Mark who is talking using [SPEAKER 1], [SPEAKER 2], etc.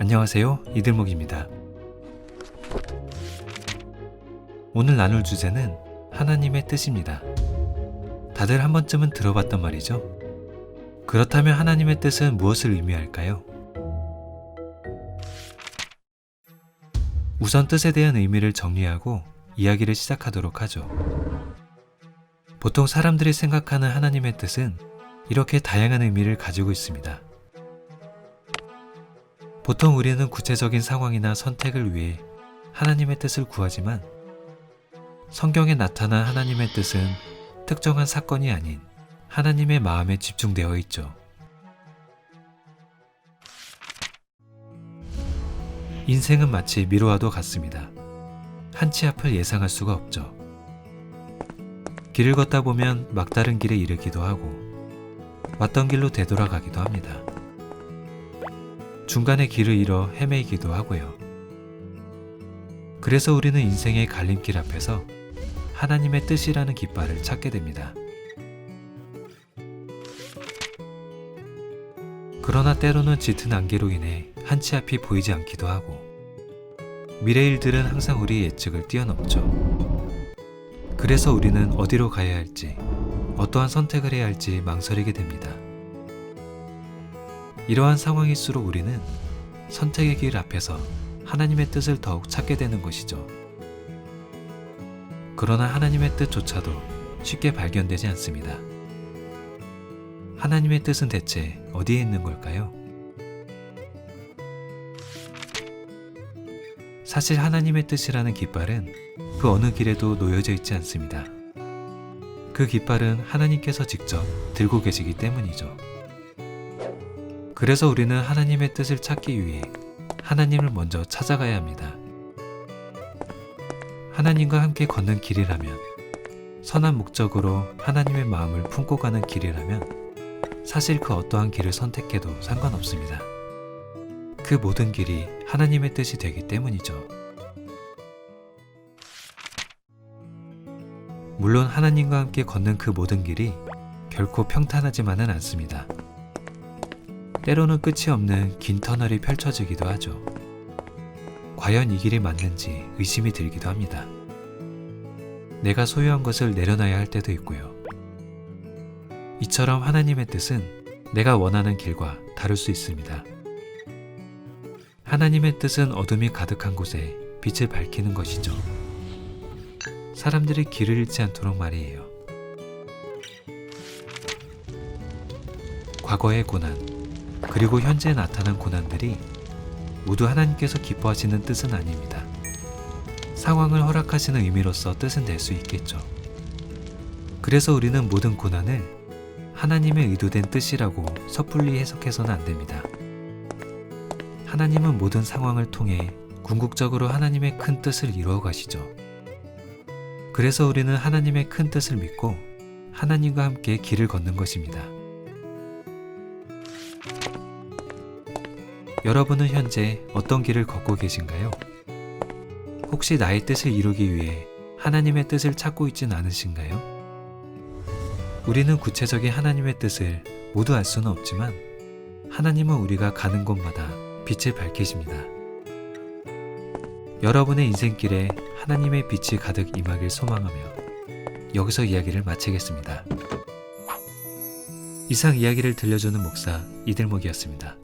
[SPEAKER 1] 안녕하세요, 이들목입니다. 오늘 나눌 주제는 하나님의 뜻입니다. 다들 한 번쯤은 들어봤단 말이죠. 그렇다면 하나님의 뜻은 무엇을 의미할까요? 우선 뜻에 대한 의미를 정리하고 이야기를 시작하도록 하죠. 보통 사람들이 생각하는 하나님의 뜻은 이렇게 다양한 의미를 가지고 있습니다. 보통 우리는 구체적인 상황이나 선택을 위해 하나님의 뜻을 구하지만 성경에 나타난 하나님의 뜻은 특정한 사건이 아닌 하나님의 마음에 집중되어 있죠. 인생은 마치 미로와도 같습니다. 한치 앞을 예상할 수가 없죠. 길을 걷다 보면 막다른 길에 이르기도 하고 왔던 길로 되돌아가기도 합니다. 중간에 길을 잃어 헤매기도 하고요. 그래서 우리는 인생의 갈림길 앞에서 하나님의 뜻이라는 깃발을 찾게 됩니다. 그러나 때로는 짙은 안개로 인해 한치 앞이 보이지 않기도 하고 미래 일들은 항상 우리의 예측을 뛰어넘죠. 그래서 우리는 어디로 가야 할지, 어떠한 선택을 해야 할지 망설이게 됩니다. 이러한 상황일수록 우리는 선택의 길 앞에서 하나님의 뜻을 더욱 찾게 되는 것이죠. 그러나 하나님의 뜻조차도 쉽게 발견되지 않습니다. 하나님의 뜻은 대체 어디에 있는 걸까요? 사실 하나님의 뜻이라는 깃발은 그 어느 길에도 놓여져 있지 않습니다. 그 깃발은 하나님께서 직접 들고 계시기 때문이죠. 그래서 우리는 하나님의 뜻을 찾기 위해 하나님을 먼저 찾아가야 합니다. 하나님과 함께 걷는 길이라면, 선한 목적으로 하나님의 마음을 품고 가는 길이라면 사실 그 어떠한 길을 선택해도 상관없습니다. 그 모든 길이 하나님의 뜻이 되기 때문이죠. 물론 하나님과 함께 걷는 그 모든 길이 결코 평탄하지만은 않습니다. 때로는 끝이 없는 긴 터널이 펼쳐지기도 하죠. 과연 이 길이 맞는지 의심이 들기도 합니다. 내가 소유한 것을 내려놔야 할 때도 있고요. 이처럼 하나님의 뜻은 내가 원하는 길과 다를 수 있습니다. 하나님의 뜻은 어둠이 가득한 곳에 빛을 밝히는 것이죠. 사람들이 길을 잃지 않도록 말이에요. 과거의 고난, 그리고 현재 나타난 고난들이 모두 하나님께서 기뻐하시는 뜻은 아닙니다. 상황을 허락하시는 의미로서 뜻은 될 수 있겠죠. 그래서 우리는 모든 고난을 하나님의 의도된 뜻이라고 섣불리 해석해서는 안 됩니다. 하나님은 모든 상황을 통해 궁극적으로 하나님의 큰 뜻을 이루어 가시죠. 그래서 우리는 하나님의 큰 뜻을 믿고 하나님과 함께 길을 걷는 것입니다. 여러분은 현재 어떤 길을 걷고 계신가요? 혹시 나의 뜻을 이루기 위해 하나님의 뜻을 찾고 있진 않으신가요? 우리는 구체적인 하나님의 뜻을 모두 알 수는 없지만 하나님은 우리가 가는 곳마다 빛을 밝히십니다. 여러분의 인생길에 하나님의 빛이 가득 임하길 소망하며 여기서 이야기를 마치겠습니다. 이상 이야기를 들려주는 목사 이들목이었습니다.